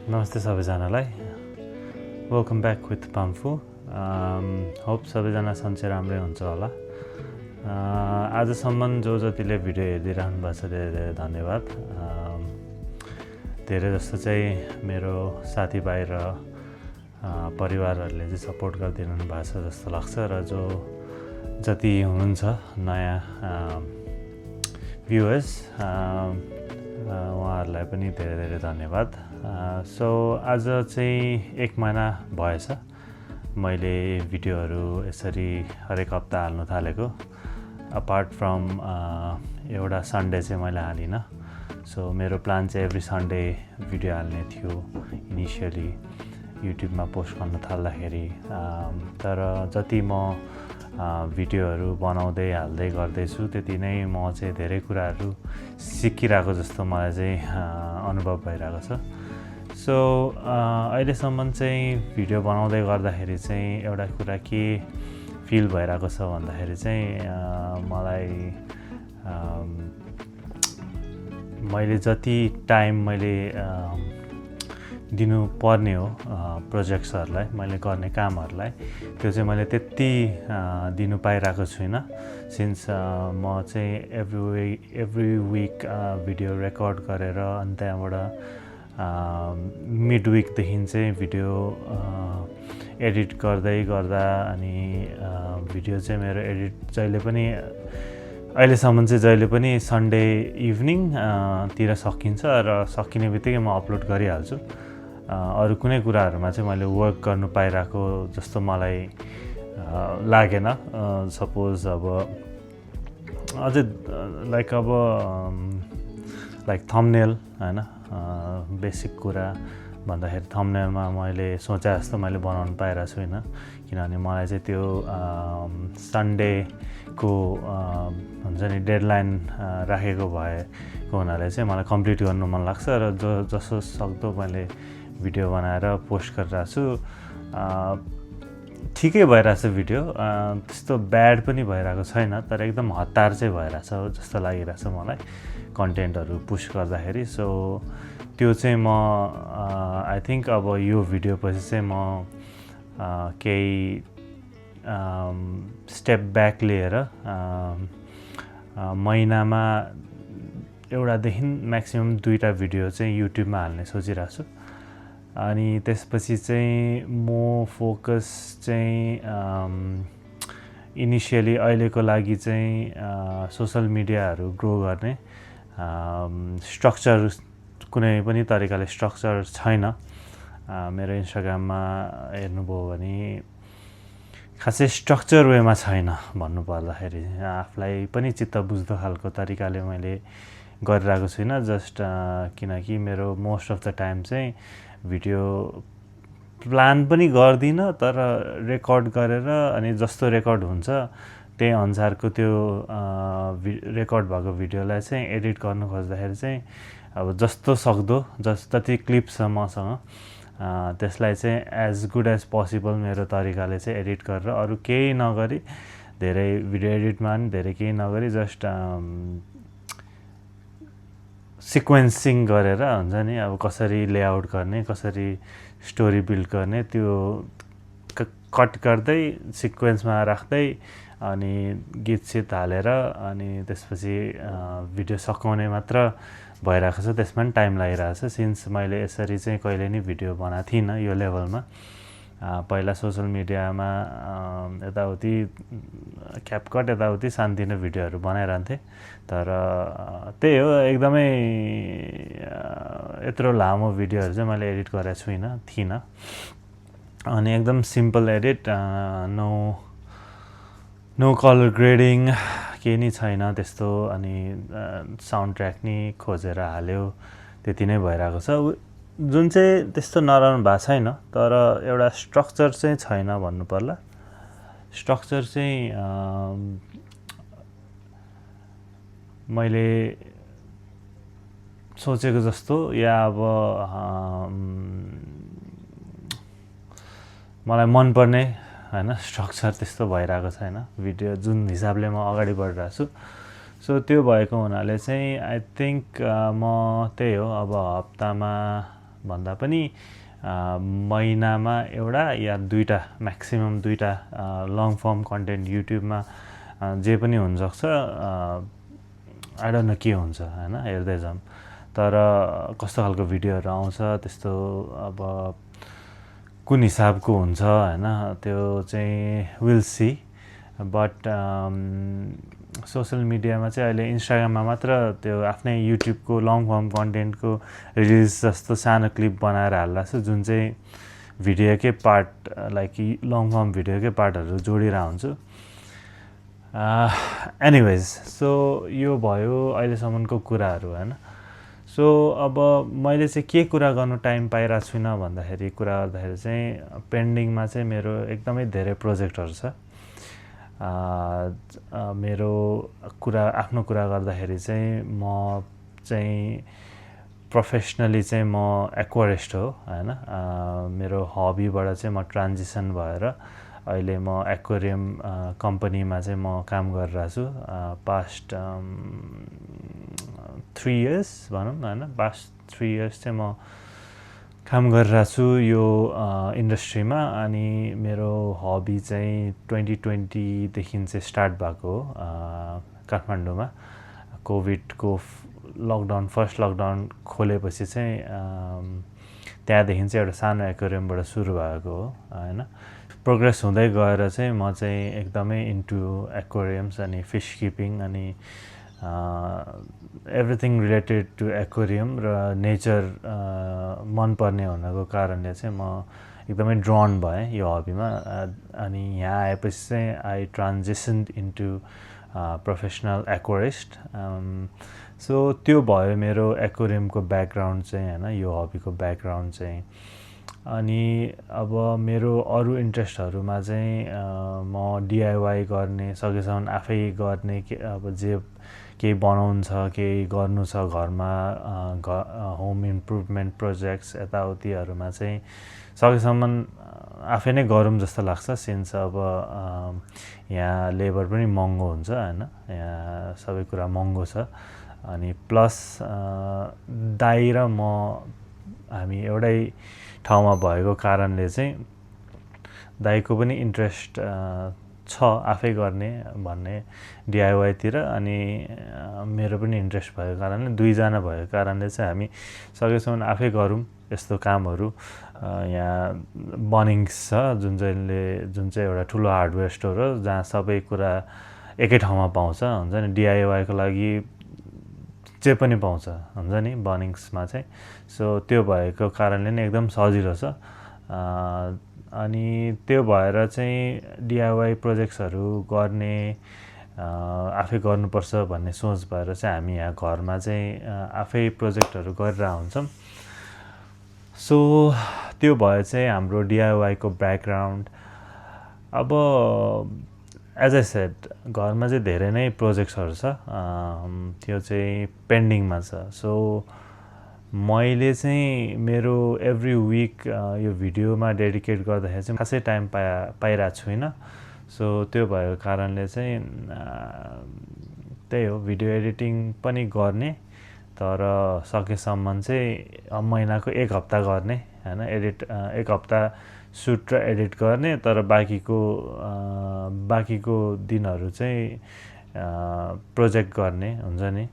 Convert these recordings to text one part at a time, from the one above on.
नमस्ते सबैजनालाई welcome back with पाम्फु hope सबैजना सन्चै राम्रै हुन्छ होला आजसम्म जो जतिले भिडियो हेरिदिइरहनु भएको छ धेरै धेरै धन्यवाद धेरै जस्तो चाहिँ मेरो साथीभाइ र परिवारहरूले चाहिँ सपोर्ट गरिदिनु भएको छ जस्तो लाग्छ र जो जति हुनुहुन्छ नयाँ भ्युअर्स उहाँहरूलाई पनि धेरै धेरै धन्यवाद सो आज चाहिँ 1 महिना भएछ मैले भिडियोहरू यसरी हरेक हप्ता हाल्नु थालेको अपार्ट फ्रम एउटा सन्डे चाहिँ मैले हालिनँ सो मेरो प्लान चाहिँ एभ्री सन्डे भिडियो हाल्ने थियो इनिसियली युट्युबमा पोस्ट गर्न थाल्दाखेरि तर जति म भिडियोहरू बनाउँदै हाल्दै गर्दैछु त्यति नै म चाहिँ धेरै कुराहरू सिकिरहेको जस्तो मलाई चाहिँ अनुभव भइरहेको छ सो अहिलेसम्म चाहिँ भिडियो बनाउँदै गर्दाखेरि चाहिँ एउटा कुरा के फिल भइरहेको छ भन्दाखेरि चाहिँ मलाई मैले जति टाइम मैले दिनुपर्ने हो प्रोजेक्ट्सहरूलाई मैले गर्ने कामहरूलाई त्यो चाहिँ मैले त्यति दिनु पाइरहेको छुइनँ सिन्स म चाहिँ एभ्री विक भिडियो रेकर्ड गरेर अनि त्यहाँबाट मिड विकदेखि चाहिँ भिडियो एडिट गर्दै गर्दा अनि भिडियो चाहिँ मेरो एडिट जहिले पनि अहिलेसम्म चाहिँ जहिले पनि सन्डे इभिनिङ तिर सकिन्छ र सकिने बित्तिकै म अपलोड गरिहाल्छु अरू कुनै कुराहरूमा चाहिँ मैले वर्क गर्नु पाइरहेको जस्तो मलाई लागेन सपोज अब अझै लाइक थम्बनेल हैन बेसिक कुरा भन्दाखेरि थम्बनेलमा मैले सोचे जस्तो मैले बनाउनु पाइरहेको छुइनँ किनभने मलाई चाहिँ त्यो सन्डेको हुन्छ नि डेडलाइन राखेको भएको हुनाले चाहिँ मलाई कम्प्लिट गर्नु मन लाग्छ र जसो सक्दो मैले भिडियो बनाएर पोस्ट गरिरहेको छु ठिकै भइरहेछ भिडियो त्यस्तो ब्याड पनि भइरहेको छैन तर एकदम हतार चाहिँ भइरहेछ जस्तो लागिरहेछ मलाई कन्टेन्टहरू पुश गर्दाखेरि सो त्यो चाहिँ म आई थिङ्क अब यो भिडियो पछि चाहिँ म केही स्टेप ब्याक लिएर महिनामा एउटादेखि म्याक्सिमम् 2टा भिडियो चाहिँ युट्युबमा हाल्ने सोचिरहेको छु अनि त्यसपछि चाहिँ म फोकस चाहिँ इनिसियली अहिलेको लागि चाहिँ सोसल मिडियाहरू ग्रो गर्ने स्ट्रक्चर कुनै पनि तरिकाले स्ट्रक्चर छैन मेरो इन्स्टाग्राममा हेर्नुभयो भने खासै स्ट्रक्चर वेमा छैन भन्नुपर्दाखेरि आफूलाई पनि चित्त बुझ्दो खालको तरिकाले मैले गरिरहेको छुइनँ जस्ट किनकि मेरो मोस्ट अफ द टाइम चाहिँ भिडियो प्लान पनि गर्दिनँ तर रेकर्ड गरेर अनि जस्तो रेकर्ड हुन्छ त्यही अनुसारको त्यो रेकर्ड भएको भिडियोलाई चाहिँ एडिट गर्नु खोज्दाखेरि चाहिँ अब जस्तो सक्दो जति क्लिप छ मसँग त्यसलाई चाहिँ एज गुड एज पोसिबल मेरो तरिकाले चाहिँ एडिट गरेर अरू केही नगरी धेरै भिडियो एडिटमा पनि धेरै केही नगरी जस्ट सिक्वेन्सिङ गरेर हुन्छ नि अब कसरी लेआउट गर्ने कसरी स्टोरी बिल्ड गर्ने त्यो कट गर्दै सिक्वेन्समा राख्दै अनि गीत सित हालेर अनि त्यसपछि भिडियो सकाउने मात्र भइरहेको छ त्यसमा पनि टाइम लागिरहेको छ सिन्स मैले यसरी चाहिँ कहिले नि भिडियो बनाएको थिइनँ यो लेभलमा पहिला सोसल मिडियामा यताउति क्यापकट यताउति सानोतिनो भिडियोहरू बनाइरहन्थेँ तर त्यही हो एकदमै यत्रो लामो भिडियोहरू चाहिँ मैले एडिट गरेको थिइनँ अनि एकदम simple edit no colour grading केही नि छैन त्यस्तो अनि साउन्ड ट्र्याक नि खोजेर हाल्यो त्यति नै भइरहेको छ जुन चाहिँ त्यस्तो नराम्रो भएको छैन तर एउटा स्ट्रक्चर चाहिँ छैन भन्नु पर्ला स्ट्रक्चर चाहिँ मैले सोचेको जस्तो या अब मलाई मनपर्ने हैन स्ट्रक्चर त्यस्तो भइरहेको छैन भिडियो जुन हिसाबले म अगाडि बढिरहेको छु सो त्यो भएको हुनाले चाहिँ आई थिङ्क म त्यही हो अब हप्तामा भन्दा पनि महिनामा एउटा या दुईवटा म्याक्सिमम दुईवटा लङ फर्म कन्टेन्ट युट्युबमा जे पनि हुनसक्छ आई डोन्ट नो के हुन्छ होइन हेर्दै जाऊँ तर कस्तो खालको भिडियोहरू आउँछ त्यस्तो अब कुन हिसाबको हुन्छ होइन त्यो चाहिँ विल सी बट सोसल मिडियामा चाहिँ अहिले इन्स्टाग्राममा मात्र त्यो आफ्नै युट्युबको लङ फर्म कन्टेन्टको रिल्स जस्तो सानो क्लिप बनाएर हाल्दा छ जुन चाहिँ भिडियोकै पार्ट लाइक लङ फर्म भिडियोकै पार्टहरू जोडिरहेको हुन्छु एनिवेज सो यो भयो अहिलेसम्मको कुराहरू होइन सो अब मैले चाहिँ के कुरा गर्नु टाइम पाइरहेको छुइनँ भन्दाखेरि कुरा गर्दाखेरि चाहिँ पेन्डिङमा चाहिँ मेरो एकदमै धेरै प्रोजेक्टहरू छ मेरो आफ्नो कुरा गर्दाखेरि चाहिँ म चाहिँ प्रोफेसनली चाहिँ म एक्वारिस्ट हो होइन मेरो हबीबाट चाहिँ म ट्रान्जिसन भएर अहिले म एक्वेरियम कम्पनीमा चाहिँ म काम गरिरहेको छु पास्ट 3 इयर्स भनौँ होइन पास्ट 3 इयर्स चाहिँ म काम गरिरहेको छु यो इन्डस्ट्रीमा अनि मेरो हबी चाहिँ 2020देखि चाहिँ स्टार्ट भएको हो काठमाडौँमा कोभिडको फर्स्ट लकडाउन खोलेपछि चाहिँ त्यहाँदेखि चाहिँ एउटा सानो एक्वेरियमबाट सुरु भएको हो होइन प्रोग्रेस हुँदै गएर चाहिँ म चाहिँ एकदमै इन्टु एक्वेरियम्स अनि फिस किपिङ अनि एभ्रिथिङ रिलेटेड टु एक्वेरियम र नेचर मनपर्ने हुनको कारणले चाहिँ म एकदमै ड्रन भएँ यो हबीमा अनि यहाँ आएपछि चाहिँ आई ट्रान्जिसन्ड इन्टु प्रोफेसनल एक्वारिस्ट सो त्यो भयो मेरो एक्वेरियमको ब्याकग्राउन्ड चाहिँ होइन यो हबीको ब्याकग्राउन्ड चाहिँ अनि अब मेरो अरू इन्ट्रेस्टहरूमा चाहिँ म डिआइवाई गर्ने सकेसम्म आफै गर्ने अब जे केही बनाउनु छ केही गर्नु छ घरमा होम इम्प्रुभमेन्ट प्रोजेक्ट्स यताउतिहरूमा चाहिँ सकेसम्म आफै नै गरौँ जस्तो लाग्छ सिन्स अब यहाँ लेबर पनि महँगो हुन्छ होइन यहाँ सबै कुरा महँगो छ अनि प्लस दाइ र म हामी एउटै ठाउँमा भएको कारणले चाहिँ दाइको पनि इन्ट्रेस्ट छ आफै गर्ने भन्ने डिआइवाईतिर अनि मेरो पनि इन्ट्रेस्ट भएको कारणले दुईजना भएको कारणले चाहिँ हामी सकेसम्म आफै गरौँ यस्तो कामहरू यहाँ बनिङ्स छ जुन चाहिँ एउटा ठुलो हार्डवेयर स्टोर हो जहाँ सबै कुरा एकै ठाउँमा पाउँछ हुन्छ नि डिआइवाईको लागि जे पनि पाउँछ हुन्छ नि बनिङ्समा चाहिँ सो त्यो भएको कारणले नै एकदम सजिलो छ अनि त्यो भएर चाहिँ डिआइवाई प्रोजेक्ट्सहरू गर्ने आफै गर्नुपर्छ भन्ने सोच भएर चाहिँ हामी यहाँ घरमा चाहिँ आफै प्रोजेक्टहरू गरिरहेको हुन्छौँ सो त्यो भयो चाहिँ हाम्रो डिआइवाईको ब्याकग्राउन्ड अब एज आई सेड घरमा चाहिँ धेरै नै प्रोजेक्ट्सहरू छ त्यो चाहिँ पेन्डिङमा छ सो मैले चाहिँ मेरो एभ्री विक यो भिडियोमा डेडिकेट गर्दाखेरि चाहिँ खासै टाइम पाइरहेको छुइनँ सो त्यो भएको कारणले चाहिँ त्यही हो भिडियो एडिटिङ पनि गर्ने तर सकेसम्म चाहिँ महिनाको 1 हप्ता गर्ने होइन एक हप्ता सुट र एडिट गर्ने तर बाँकीको दिनहरू चाहिँ प्रोजेक्ट गर्ने हुन्छ नि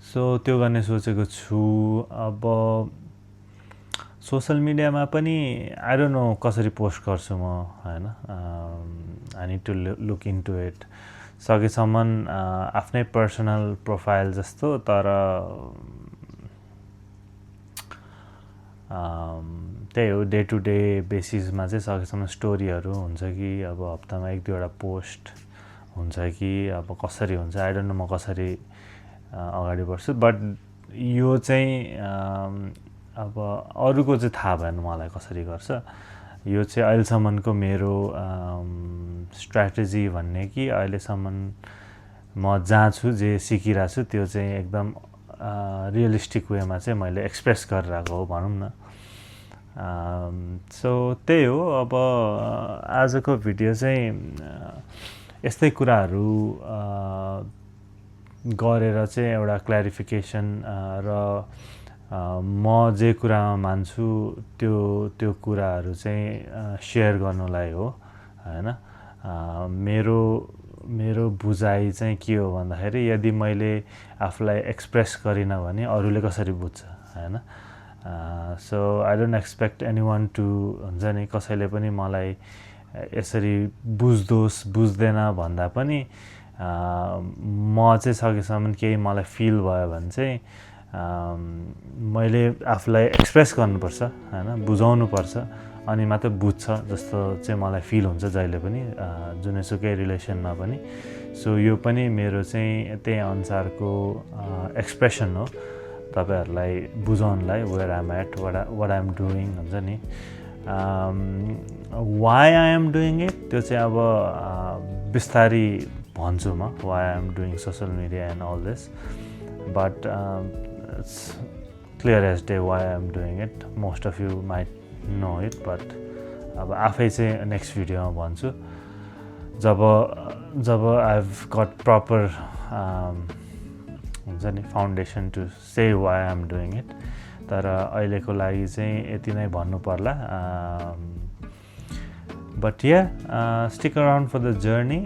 सो त्यो गर्ने सोचेको छु अब सोसल मिडियामा पनि आई डोन्ट नो कसरी पोस्ट गर्छु म होइन I need to look into it सकेसम्म आफ्नै पर्सनल प्रोफाइल जस्तो तर त्यही हो डे टु डे बेसिसमा चाहिँ सकेसम्म स्टोरीहरू हुन्छ कि अब हप्तामा 1-2वटा पोस्ट हुन्छ कि अब कसरी हुन्छ आई डोन्ट नो म कसरी अगाडि बढ्छु बट यो चाहिँ अब अरूको चाहिँ थाहा भएन मलाई कसरी गर्छ यो चाहिँ अहिलेसम्मको मेरो स्ट्र्याटेजी भन्ने कि अहिलेसम्म म जहाँ छु जे सिकिरहेको छु त्यो चाहिँ एकदम रियलिस्टिक वेमा चाहिँ मैले एक्सप्रेस गरिरहेको हो भनौँ न सो त्यही हो अब आजको भिडियो चाहिँ यस्तै कुराहरू गरेर चाहिँ एउटा क्ल्यारिफिकेसन र म जे कुरामा मान्छु त्यो कुराहरू चाहिँ सेयर गर्नुलाई हो हैन। मेरो बुझाइ चाहिँ के हो भन्दाखेरि यदि मैले आफूलाई एक्सप्रेस गरिनँ भने अरूले कसरी बुझ्छ हैन। So I don't expect anyone to हुन्छ नि कसैले पनि मलाई यसरी बुझ्दोस् बुझ्दैन भन्दा पनि म चाहिँ सकेसम्म केही मलाई फिल भयो भने चाहिँ मैले आफूलाई एक्सप्रेस गर्नुपर्छ हैन, बुझाउनुपर्छ अनि मात्र बुझ्छ जस्तो चाहिँ मलाई फिल हुन्छ जहिले पनि जुनैसुकै रिलेसनमा पनि। सो यो पनि मेरो चाहिँ त्यही अनुसारको एक्सप्रेसन हो तपाईहरुलाई बुझाउनलाई where I am at what I am doing हुन्छ नि। Why I am doing it त्यो चाहिँ अब बिस्तारी भन्छु म why I am doing social media and all this, but it's clear as day why I am doing it. Most of you might know it, but अब आफै चाहिँ next भिडियोमा भन्छु जब आई हेभ गट प्रपर हुन्छ नि foundation to say why I am doing it. तर अहिलेको लागि चाहिँ यति नै भन्नु पर्ला। But ya stick around for the journey.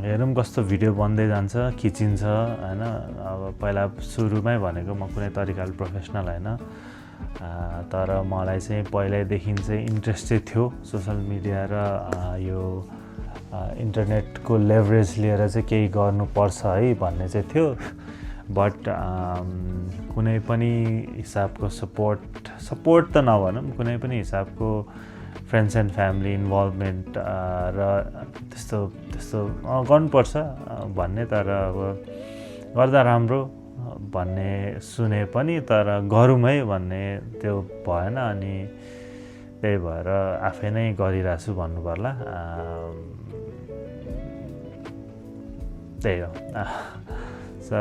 हेरौँ कस्तो भिडियो बन्दै जान्छ, खिचिन्छ हैन। अब पहिला सुरुमै भनेको म कुनै तरिकाले प्रोफेसनल हैन, तर मलाई चाहिँ पहिल्यैदेखि चाहिँ इन्ट्रेस्टेड थियो सोसल मिडिया र यो इन्टरनेटको लेभरेज लिएर चाहिँ केही गर्नुपर्छ है भन्ने चाहिँ थियो। बट कुनै पनि हिसाबको सपोर्ट त नभनौँ, कुनै पनि हिसाबको फ्रेन्ड्स एन्ड फ्यामिली इन्भल्भमेन्ट र त्यस्तो गर्नुपर्छ भन्ने, तर अब गर्दा राम्रो भन्ने सुने पनि तर गरौँ है भन्ने त्यो भएन। अनि त्यही भएर आफै नै गरिरहेको छु भन्नु पर्ला। त्यही हो। So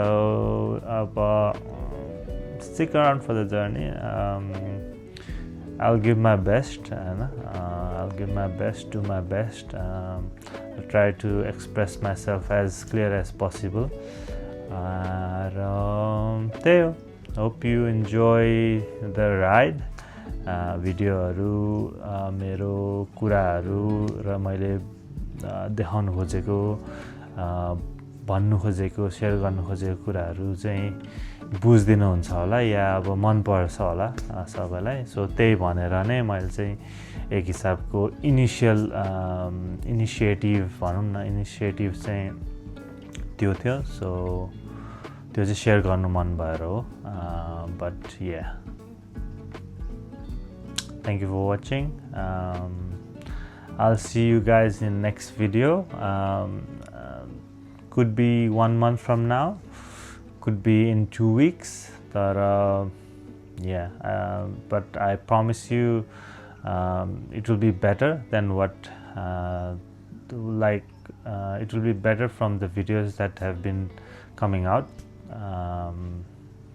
stick around for the journey. I'll give my best, I'll give my best, do my best. I'll try to express myself as clear as possible. त्यही हो। Hope you enjoy the ride. भिडियोहरू मेरो कुराहरू र मैले देखाउनु खोजेको भन्नु खोजेको सेयर गर्नु खोजेको कुराहरू चाहिँ बुझिदिनुहुन्छ होला या अब मन पर्छ होला सबैलाई। सो त्यही भनेर नै मैले चाहिँ एक हिसाबको इनिसिएटिभ भनौँ न, इनिसिएटिभ चाहिँ त्यो थियो। सो त्यो चाहिँ सेयर गर्नु मन भएर हो। But yeah thank you for watching. I'll see you guys in next video. Could be 1 month from now, could be in 2 weeks, but but I promise you it will be better than what it will be better from the videos that have been coming out.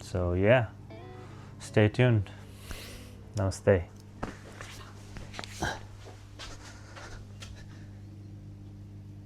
So yeah, stay tuned. Namaste.